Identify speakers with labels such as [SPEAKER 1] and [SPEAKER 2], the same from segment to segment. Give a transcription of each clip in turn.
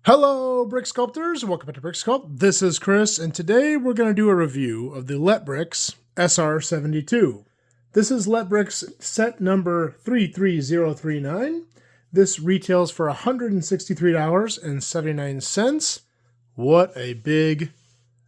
[SPEAKER 1] Hello, Brick Sculptors. Welcome back to Brick Sculpt. This is Chris, and today we're going to do a review of the LETbricks SR-72. This is LETbricks set number 33039. This retails for $163.79. What a big,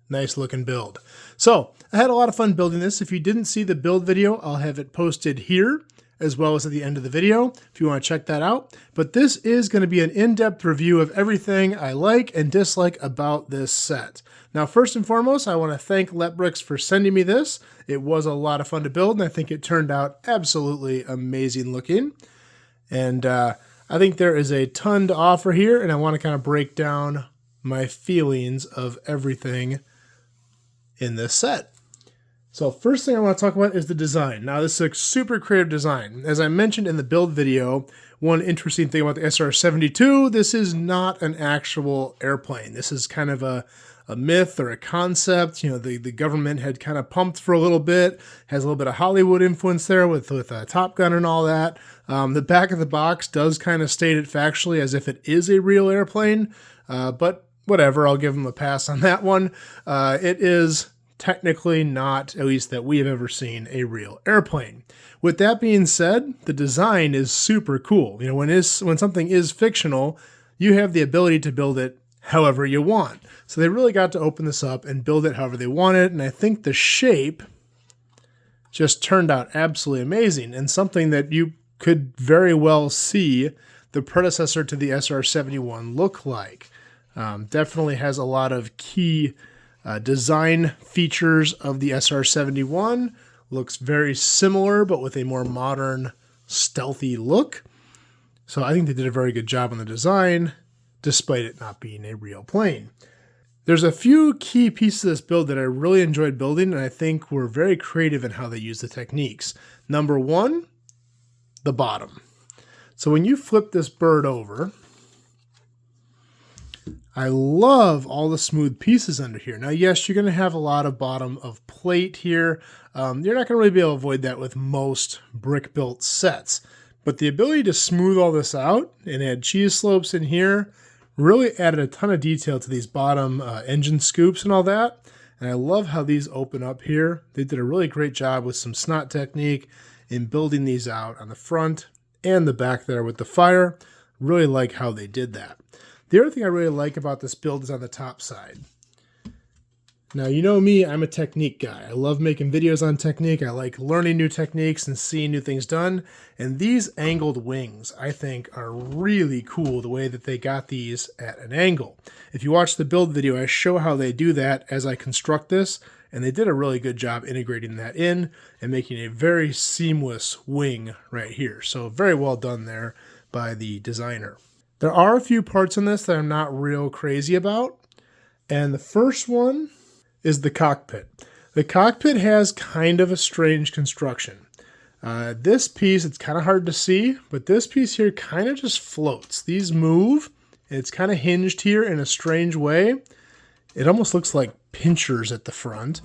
[SPEAKER 1] nice looking build. So, I had a lot of fun building this. If you didn't see the build video, I'll have it posted here, as well as at the end of the video, if you want to check that out. But this is going to be an in-depth review of everything I like and dislike about this set. Now, first and foremost, I want to thank LETbricks for sending me this. It was a lot of fun to build, and I think it turned out absolutely amazing looking. And I think there is a ton to offer here, and I want to kind of break down my feelings of everything in this set. So first thing I want to talk about is the design. Now this is a super creative design. As I mentioned in the build video, one interesting thing about the SR-72, this is not an actual airplane. This is kind of a myth or a concept. You know, the government had kind of pumped for a little bit, has a little bit of Hollywood influence there with Top Gun and all that. The back of the box does kind of state it factually as if it is a real airplane, but whatever, I'll give them a pass on that one. It is technically not, at least that we have ever seen, a real airplane. With that being said, the design is super cool. You know, when something is fictional, you have the ability to build it however you want. So they really got to open this up and build it however they wanted, and I think the shape just turned out absolutely amazing, and something that you could very well see the predecessor to the SR-71 look like. Definitely has a lot of key design features of the SR-71. Looks very similar, but with a more modern, stealthy look. So I think they did a very good job on the design, despite it not being a real plane. There's a few key pieces of this build that I really enjoyed building, and I think were very creative in how they use the techniques. Number one, the bottom. So when you flip this bird over, I love all the smooth pieces under here. Now, yes, you're going to have a lot of bottom of plate here. You're not going to really be able to avoid that with most brick-built sets. But the ability to smooth all this out and add cheese slopes in here really added a ton of detail to these bottom engine scoops and all that. And I love how these open up here. They did a really great job with some snot technique in building these out on the front and the back there with the fire. Really like how they did that. The other thing I really like about this build is on the top side. Now, you know me, I'm a technique guy. I love making videos on technique. I like learning new techniques and seeing new things done. And these angled wings, I think, are really cool the way that they got these at an angle. If you watch the build video, I show how they do that as I construct this, and they did a really good job integrating that in and making a very seamless wing right here. So very well done there by the designer. There are a few parts in this that I'm not real crazy about, and the first one is the cockpit. The cockpit has kind of a strange construction. This piece, it's kind of hard to see, but this piece here kind of just floats. These move, and it's kind of hinged here in a strange way. It almost looks like pinchers at the front,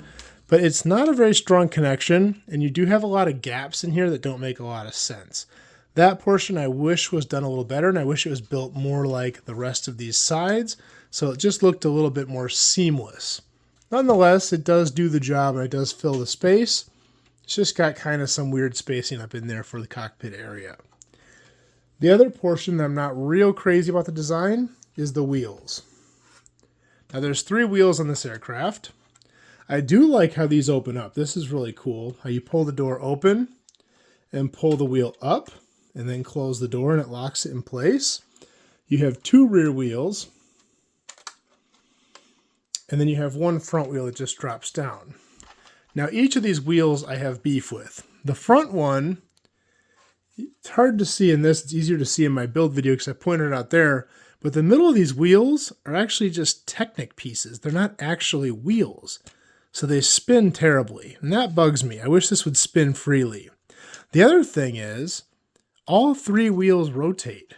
[SPEAKER 1] but it's not a very strong connection, and you do have a lot of gaps in here that don't make a lot of sense. That portion I wish was done a little better, and I wish it was built more like the rest of these sides, so it just looked a little bit more seamless. Nonetheless, it does do the job, and it does fill the space. It's just got kind of some weird spacing up in there for the cockpit area. The other portion that I'm not real crazy about the design is the wheels. Now, there's 3 wheels on this aircraft. I do like how these open up. This is really cool, how you pull the door open and pull the wheel up, and then close the door and it locks it in place. You have 2 rear wheels, and then you have 1 front wheel that just drops down. Now, each of these wheels I have beef with. The front one, it's hard to see in this, it's easier to see in my build video because I pointed it out there, but the middle of these wheels are actually just Technic pieces. They're not actually wheels, so they spin terribly, and that bugs me. I wish this would spin freely. The other thing is, all 3 wheels rotate,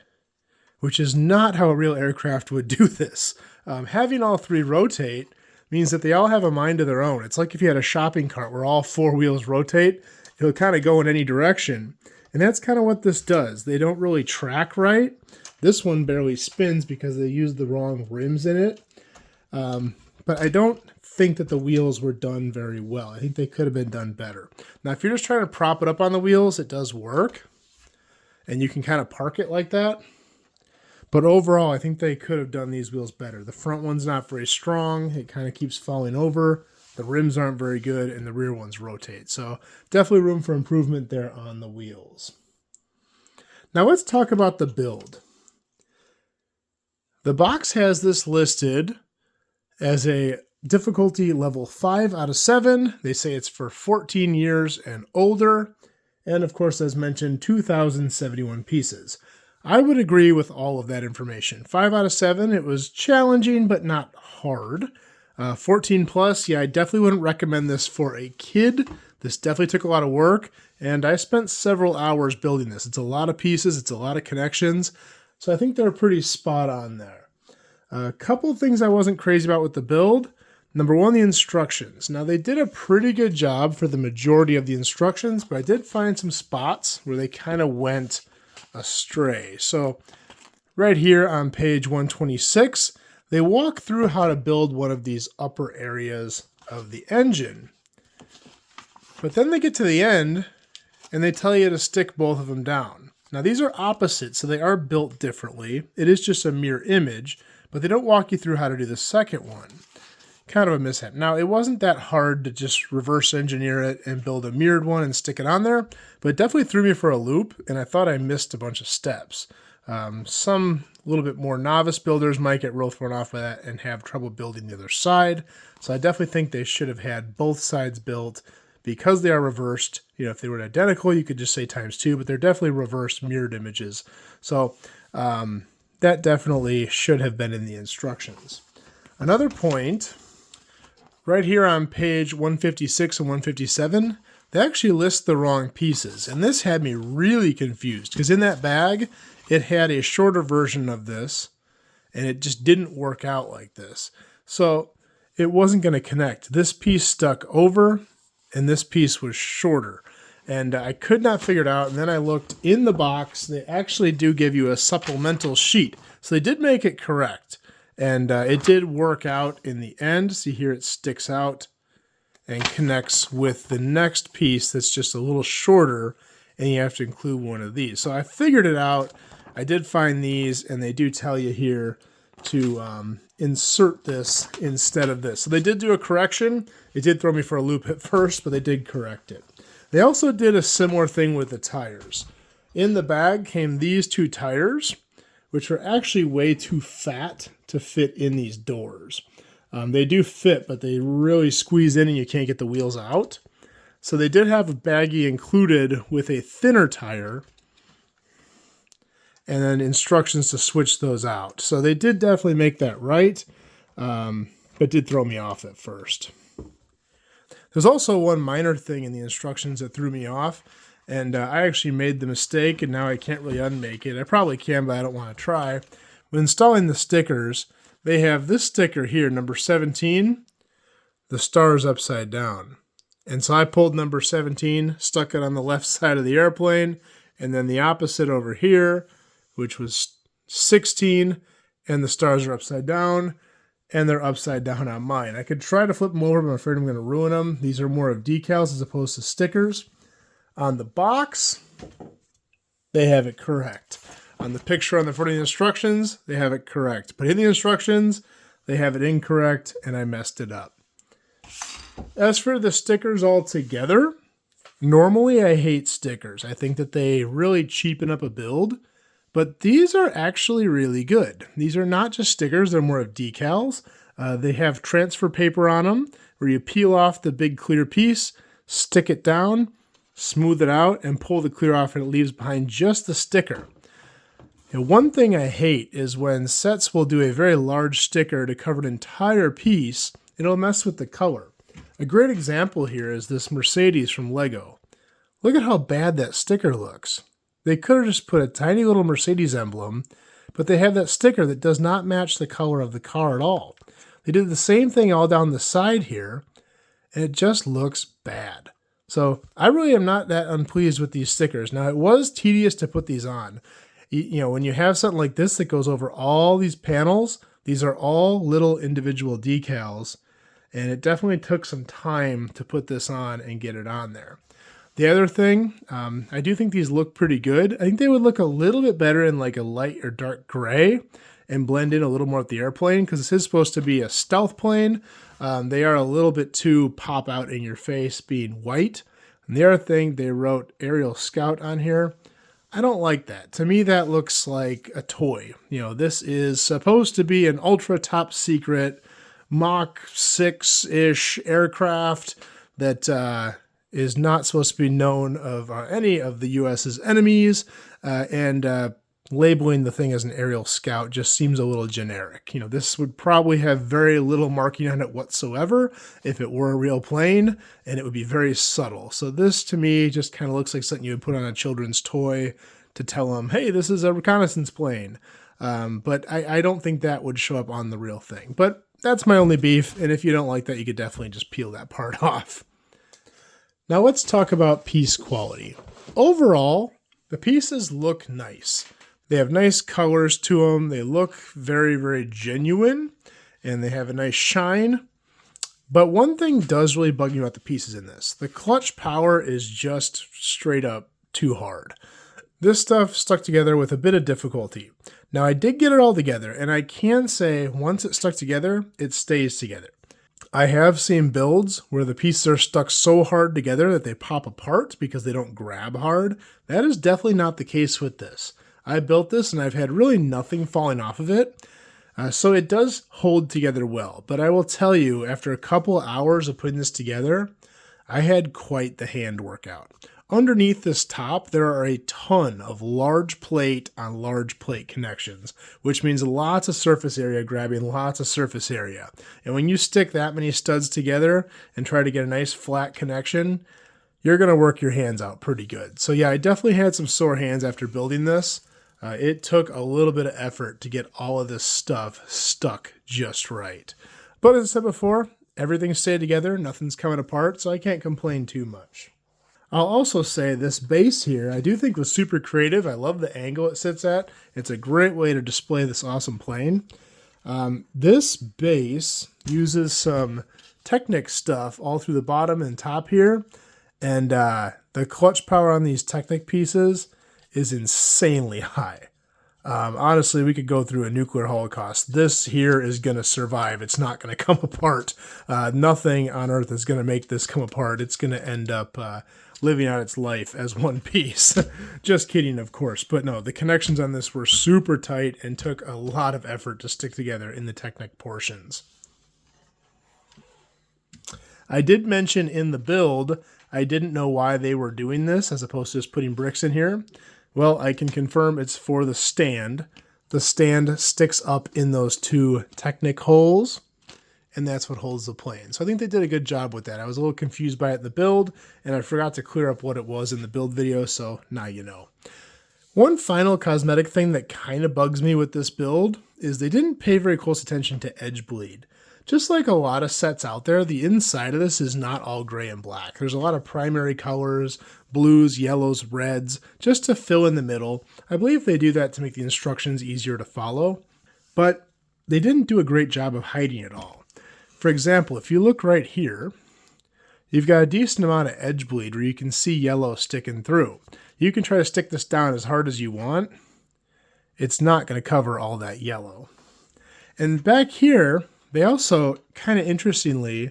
[SPEAKER 1] which is not how a real aircraft would do this. Having all 3 rotate means that they all have a mind of their own. It's like if you had a shopping cart where all 4 wheels rotate, it'll kind of go in any direction. And that's kind of what this does. They don't really track right, This one barely spins because they used the wrong rims in it. But I don't think that the wheels were done very well. I think they could have been done better. Now, if you're just trying to prop it up on the wheels, it does work. And you can kind of park it like that. But overall, I think they could have done these wheels better. The front one's not very strong. It kind of keeps falling over. The rims aren't very good, and the rear ones rotate. So definitely room for improvement there on the wheels. Now let's talk about the build. The box has this listed as a difficulty level 5 out of 7. They say it's for 14 years and older. And of course, as mentioned, 2,071 pieces. I would agree with all of that information. 5 out of 7, it was challenging, but not hard. 14 plus, yeah, I definitely wouldn't recommend this for a kid. This definitely took a lot of work, and I spent several hours building this. It's a lot of pieces, it's a lot of connections, so I think they're pretty spot on there. A couple of things I wasn't crazy about with the build. Number one, the instructions. Now, they did a pretty good job for the majority of the instructions, but I did find some spots where they kind of went astray. So right here on page 126, they walk through how to build one of these upper areas of the engine. But then they get to the end, and they tell you to stick both of them down. Now, these are opposite, so they are built differently. It is just a mirror image, but they don't walk you through how to do the second one. Kind of a mishap. Now, it wasn't that hard to just reverse engineer it and build a mirrored one and stick it on there, but it definitely threw me for a loop, and I thought I missed a bunch of steps. Some a little bit more novice builders might get real thrown off by that and have trouble building the other side. So I definitely think they should have had both sides built because they are reversed. You know, if they were identical, you could just say ×2, but they're definitely reversed mirrored images. So that definitely should have been in the instructions. Another point, right here on page 156 and 157, they actually list the wrong pieces. And this had me really confused because in that bag, it had a shorter version of this and it just didn't work out like this. So it wasn't going to connect. This piece stuck over and this piece was shorter. And I could not figure it out. And then I looked in the box. They actually do give you a supplemental sheet. So they did make it correct. And it did work out in the end. See here, it sticks out and connects with the next piece that's just a little shorter. And you have to include one of these. So I figured it out. I did find these. And they do tell you here to insert this instead of this. So they did do a correction. It did throw me for a loop at first, but they did correct it. They also did a similar thing with the tires. In the bag came these 2 tires, which are actually way too fat to fit in these doors. They do fit, but they really squeeze in and you can't get the wheels out. So they did have a baggie included with a thinner tire and then instructions to switch those out. So they did definitely make that right, but did throw me off at first. There's also one minor thing in the instructions that threw me off, and I actually made the mistake, and now I can't really unmake it. I probably can, but I don't want to try. When installing the stickers, they have this sticker here, number 17, the star's upside down. And so I pulled number 17, stuck it on the left side of the airplane, and then the opposite over here, which was 16, and the stars are upside down, and they're upside down on mine. I could try to flip them over, but I'm afraid I'm going to ruin them. These are more of decals as opposed to stickers. On the box, they have it correct. On the picture on the front of the instructions, they have it correct. But in the instructions, they have it incorrect, and I messed it up. As for the stickers altogether, normally I hate stickers. I think that they really cheapen up a build. But these are actually really good. These are not just stickers, they're more of decals. They have transfer paper on them where you peel off the big clear piece, stick it down, smooth it out, and pull the clear off, and it leaves behind just the sticker. And one thing I hate is when sets will do a very large sticker to cover an entire piece, it'll mess with the color. A great example here is this Mercedes from Lego. Look at how bad that sticker looks. They could have just put a tiny little Mercedes emblem, but they have that sticker that does not match the color of the car at all. They did the same thing all down the side here, and it just looks bad. So I really am not that unpleased with these stickers. Now, it was tedious to put these on. When you have something like this that goes over all these panels, these are all little individual decals, and it definitely took some time to put this on and get it on there. The other thing, I do think these look pretty good. I think they would look a little bit better in like a light or dark gray and blend in a little more with the airplane, because this is supposed to be a stealth plane. They are a little bit too pop out in your face being white. And the other thing, they wrote Aerial Scout on here. I don't like that. To me, that looks like a toy. This is supposed to be an ultra top secret Mach 6-ish aircraft that is not supposed to be known of any of the US's enemies, and labeling the thing as an aerial scout just seems a little generic. This would probably have very little marking on it whatsoever if it were a real plane, and it would be very subtle. So this, to me, just kind of looks like something you would put on a children's toy to tell them, hey, this is a reconnaissance plane. But I don't think that would show up on the real thing. But that's my only beef, and if you don't like that, you could definitely just peel that part off. Now let's talk about piece quality. Overall, the pieces look nice. They have nice colors to them. They look very, very genuine, and they have a nice shine. But one thing does really bug me about the pieces in this. The clutch power is just straight up too hard. This stuff stuck together with a bit of difficulty. Now, I did get it all together, and I can say once it's stuck together, it stays together. I have seen builds where the pieces are stuck so hard together that they pop apart because they don't grab hard. That is definitely not the case with this. I built this and I've had really nothing falling off of it. So it does hold together well. But I will tell you, after a couple hours of putting this together, I had quite the hand workout. Underneath this top, there are a ton of large plate on large plate connections, which means lots of surface area grabbing lots of surface area. And when you stick that many studs together and try to get a nice flat connection, you're going to work your hands out pretty good. So yeah, I definitely had some sore hands after building this. It took a little bit of effort to get all of this stuff stuck just right. But as I said before, everything stayed together, nothing's coming apart, so I can't complain too much. I'll also say this base here, I do think was super creative. I love the angle it sits at. It's a great way to display this awesome plane. This base uses some Technic stuff all through the bottom and top here. And the clutch power on these Technic pieces is insanely high. Honestly, we could go through a nuclear holocaust. This here is going to survive. It's not going to come apart. Nothing on Earth is going to make this come apart. It's going to end up living out its life as one piece. Just kidding, of course. But no, the connections on this were super tight and took a lot of effort to stick together in the Technic portions. I did mention in the build, I didn't know why they were doing this as opposed to just putting bricks in here. Well, I can confirm it's for the stand. The stand sticks up in those two Technic holes, and that's what holds the plane. So I think they did a good job with that. I was a little confused by it in the build, and I forgot to clear up what it was in the build video, so now you know. One final cosmetic thing that kind of bugs me with this build is they didn't pay very close attention to edge bleed. Just like a lot of sets out there, the inside of this is not all gray and black. There's a lot of primary colors, blues, yellows, reds, just to fill in the middle. I believe they do that to make the instructions easier to follow, but they didn't do a great job of hiding it all. For example, if you look right here, you've got a decent amount of edge bleed where you can see yellow sticking through. You can try to stick this down as hard as you want. It's not going to cover all that yellow. And back here, they also, kind of interestingly,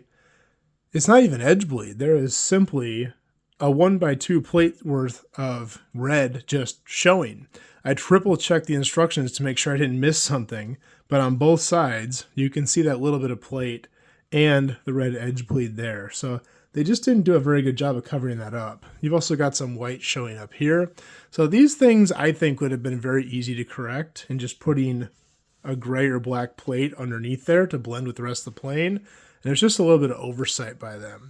[SPEAKER 1] it's not even edge bleed. There is simply a 1x2 plate worth of red just showing. I triple checked the instructions to make sure I didn't miss something, but on both sides, you can see that little bit of plate and the red edge bleed there. So they just didn't do a very good job of covering that up. You've also got some white showing up here. So these things I think would have been very easy to correct and just putting a gray or black plate underneath there to blend with the rest of the plane. And there's just a little bit of oversight by them.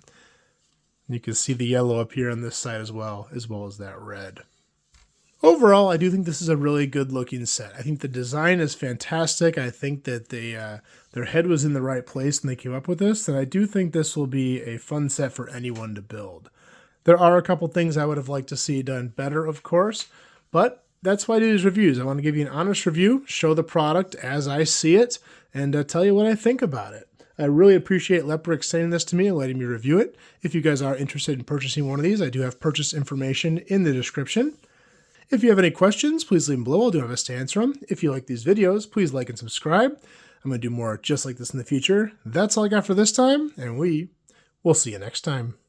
[SPEAKER 1] You can see the yellow up here on this side as well as that red. Overall, I do think this is a really good looking set. I think the design is fantastic. I think that their head was in the right place when they came up with this. And I do think this will be a fun set for anyone to build. There are a couple things I would have liked to see done better, of course, but that's why I do these reviews. I want to give you an honest review, show the product as I see it, and tell you what I think about it. I really appreciate LETbricks sending this to me and letting me review it. If you guys are interested in purchasing one of these, I do have purchase information in the description. If you have any questions, please leave them below. I'll do my best to answer them. If you like these videos, please like and subscribe. I'm going to do more just like this in the future. That's all I got for this time, and we will see you next time.